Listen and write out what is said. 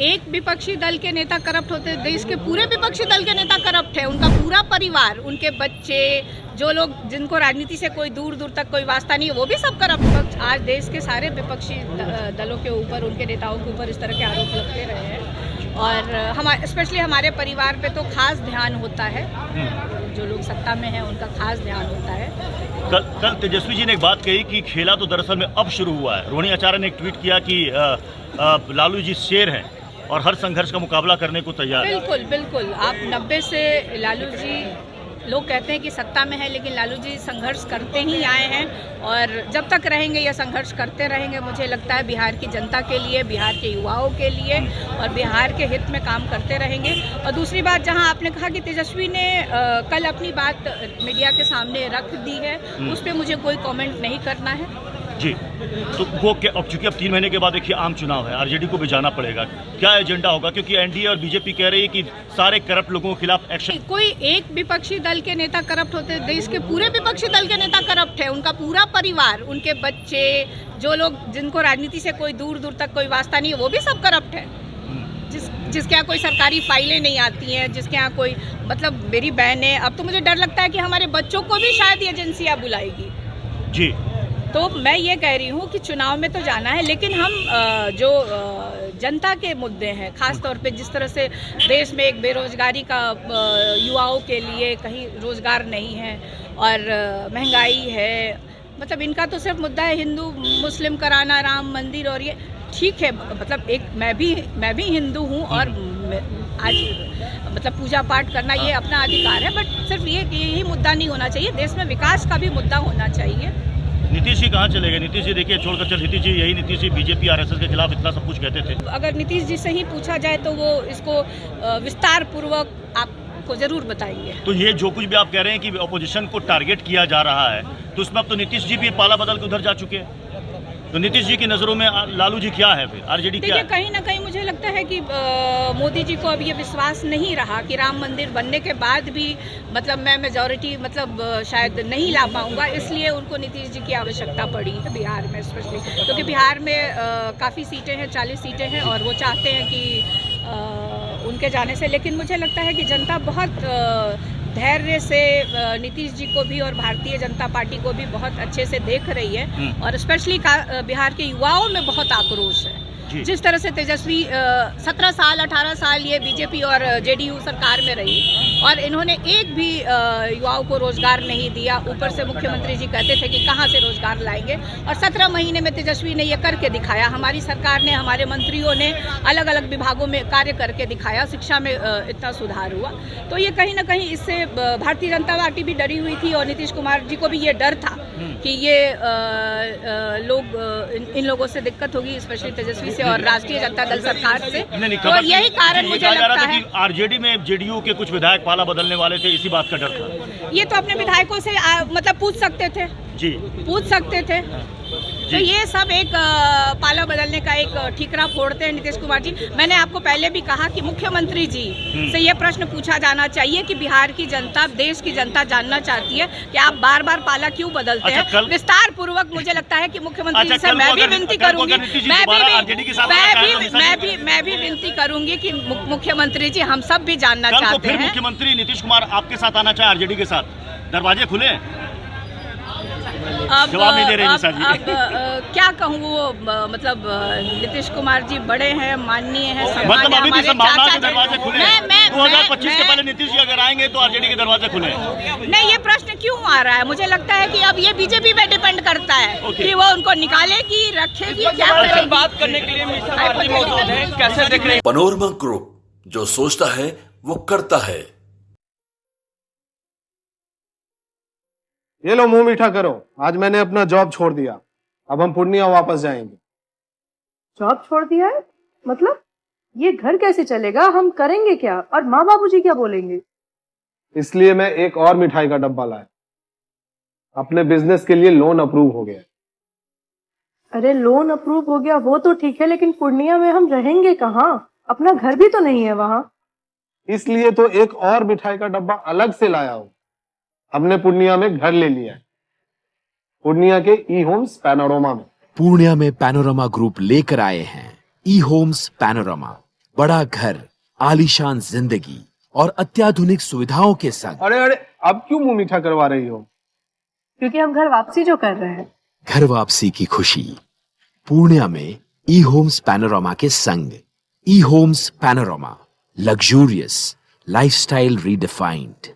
एक विपक्षी दल के नेता करप्ट होते, देश के पूरे विपक्षी दल के नेता करप्ट है। उनका पूरा परिवार, उनके बच्चे, जो लोग जिनको राजनीति से कोई दूर दूर तक कोई वास्ता नहीं है, वो भी सब करप्ट। आज देश के सारे विपक्षी दलों के ऊपर, उनके नेताओं के ऊपर इस तरह के आरोप लगते रहे हैं और हमारे स्पेशली हमारे परिवार पे तो खास ध्यान होता है। जो लोग सत्ता में हैं उनका खास ध्यान होता है। कल तेजस्वी जी ने एक बात कही कि खेला तो दरअसल में अब शुरू हुआ है। रोहिणी आचार्य ने एक ट्वीट किया कि लालू जी शेर हैं और हर संघर्ष का मुकाबला करने को तैयार है। बिल्कुल बिल्कुल। आप 90 से लालू जी, लोग कहते हैं कि सत्ता में है, लेकिन लालू जी संघर्ष करते ही आए हैं और जब तक रहेंगे ये संघर्ष करते रहेंगे। मुझे लगता है बिहार की जनता के लिए, बिहार के युवाओं के लिए और बिहार के हित में काम करते रहेंगे। और दूसरी बात, जहां आपने कहा कि तेजस्वी ने कल अपनी बात मीडिया के सामने रख दी है, उस पर मुझे कोई कमेंट नहीं करना है जी। तो वो अब चूंकि अब 3 महीने के बाद देखिए आम चुनाव है, आरजेडी को भी जाना पड़ेगा, क्या एजेंडा होगा? क्योंकि एनडीए और बीजेपी कह रही है कि सारे करप्ट लोगों के खिलाफ एक्शन। कोई एक विपक्षी दल के नेता करप्ट होते, देश के पूरे विपक्षी दल के नेता करप्ट है। उनका पूरा परिवार, उनके बच्चे, जो लोग जिनको राजनीति से कोई दूर दूर तक कोई वास्ता नहीं है, वो भी सब करप्ट है। जिसके यहाँ कोई सरकारी फाइलें नहीं आती हैं, जिसके यहाँ कोई, मतलब मेरी बहन है, अब तो मुझे डर लगता है कि हमारे बच्चों को भी शायद एजेंसियाँ बुलाएगी जी। तो मैं ये कह रही हूँ कि चुनाव में तो जाना है, लेकिन हम जो जनता के मुद्दे हैं, खास तौर पे जिस तरह से देश में एक बेरोजगारी का, युवाओं के लिए कहीं रोजगार नहीं है और महंगाई है, मतलब इनका तो सिर्फ मुद्दा है हिंदू मुस्लिम कराना, राम मंदिर। और ये ठीक है, मतलब एक मैं भी हिंदू हूँ और आज मतलब पूजा पाठ करना ये अपना अधिकार है, बट सिर्फ यही मुद्दा नहीं होना चाहिए। देश में विकास का भी मुद्दा होना चाहिए। नीतीश जी कहाँ चले गए? नीतीश जी देखिए छोड़कर चल, नीतीश जी यही नीतीश जी बीजेपी आरएसएस के खिलाफ इतना सब कुछ कहते थे। अगर नीतीश जी से ही पूछा जाए तो वो इसको विस्तार पूर्वक आपको जरूर बताएंगे। तो ये जो कुछ भी आप कह रहे हैं कि अपोजिशन को टारगेट किया जा रहा है, तो उसमें अब तो नीतीश जी भी पाला बदल के उधर जा चुके हैं। तो नीतीश जी की नज़रों में लालू जी क्या है, फिर आरजेडी क्या है? कहीं ना कहीं मुझे लगता है कि मोदी जी को अब ये विश्वास नहीं रहा कि राम मंदिर बनने के बाद भी मतलब मैं मेजॉरिटी मतलब शायद नहीं ला पाऊंगा, इसलिए उनको नीतीश जी की आवश्यकता पड़ी है बिहार में स्पेशली, क्योंकि बिहार में काफ़ी सीटें हैं, 40 सीटें हैं और वो चाहते हैं कि उनके जाने से। लेकिन मुझे लगता है कि जनता बहुत धैर्य से नीतीश जी को भी और भारतीय जनता पार्टी को भी बहुत अच्छे से देख रही है और स्पेशली बिहार के युवाओं में बहुत आक्रोश है। जिस तरह से तेजस्वी 17 साल 18 साल ये बीजेपी और जेडीयू सरकार में रही और इन्होंने एक भी युवाओं को रोजगार नहीं दिया। ऊपर से मुख्यमंत्री जी कहते थे कि कहाँ से रोजगार लाएंगे, और 17 महीने में तेजस्वी ने ये करके दिखाया। हमारी सरकार ने, हमारे मंत्रियों ने अलग अलग विभागों में कार्य करके दिखाया, शिक्षा में इतना सुधार हुआ। तो ये कहीं ना कहीं इससे भारतीय जनता पार्टी भी डरी हुई थी और नीतीश कुमार जी को भी ये डर था कि ये लोग इन लोगों से दिक्कत होगी, स्पेशली तेजस्वी से और राष्ट्रीय जनता दल सरकार से। तो यही कारण मुझे लगता है कि आरजेडी में जेडीयू के कुछ विधायक पाला बदलने वाले थे, इसी बात का डर था। ये तो अपने विधायकों से मतलब पूछ सकते थे जी, पूछ सकते थे। तो ये सब एक पाला बदलने का एक ठीकरा फोड़ते हैं नीतीश कुमार जी। मैंने आपको पहले भी कहा कि मुख्यमंत्री जी से ये प्रश्न पूछा जाना चाहिए कि बिहार की जनता, देश की जनता जानना चाहती है कि आप बार बार पाला क्यों बदलते हैं। विस्तार पूर्वक मुझे लगता है कि मुख्यमंत्री जी से मैं भी विनती करूंगी, मैं भी विनती करूंगी कि मुख्यमंत्री जी, हम सब भी जानना चाहते हैं। मुख्यमंत्री नीतीश कुमार आपके साथ आना चाहे आरजेडी के साथ, दरवाजे खुले हैं? जवाब नहीं दे रहे निशा जी। क्या कहूँ, वो मतलब नीतीश कुमार जी बड़े हैं, माननीय हैं, मतलब अभी भी संभावना के दरवाजे खुले हैं। 2025 के पहले नीतीश जी अगर आएंगे तो आरजेडी के दरवाजे खुले हैं। नहीं, ये प्रश्न क्यों आ रहा है? मुझे लगता है कि अब ये बीजेपी पे डिपेंड करता है कि वो उनको निकालेगी, रखेगी, क्या करेगी। बात करने के लिए मौजूद है, कैसे देख रहे हैं? पैनोरमा ग्रुप, जो सोचता है वो करता है। ये लो, मुंह मीठा करो। आज मैंने अपना जॉब छोड़ दिया, अब हम पूर्णिया वापस जाएंगे। जॉब छोड़ दिया है? मतलब ये घर कैसे चलेगा? हम करेंगे क्या? और माँ बाबूजी क्या बोलेंगे? इसलिए मैं एक और मिठाई का डब्बा लाया। अपने बिजनेस के लिए लोन अप्रूव हो गया। अरे लोन अप्रूव हो गया वो तो ठीक है, लेकिन पूर्णिया में हम रहेंगे कहाँ? अपना घर भी तो नहीं है वहाँ। इसलिए तो एक और मिठाई का डब्बा अलग से लाया हूँ। हमने पूर्णिया में घर ले लिया है, पूर्णिया के ई होम्स पैनोरमा में। पूर्णिया में पैनोरमा ग्रुप लेकर आए हैं ई होम्स पैनोरमा, बड़ा घर, आलीशान जिंदगी और अत्याधुनिक सुविधाओं के संग अरे अरे, अब क्यों मुंह मीठा करवा रही हो? क्योंकि हम घर वापसी जो कर रहे हैं। घर वापसी की खुशी पूर्णिया में ई होम्स पैनोरामा के संग। E homes panorama, luxurious lifestyle redefined.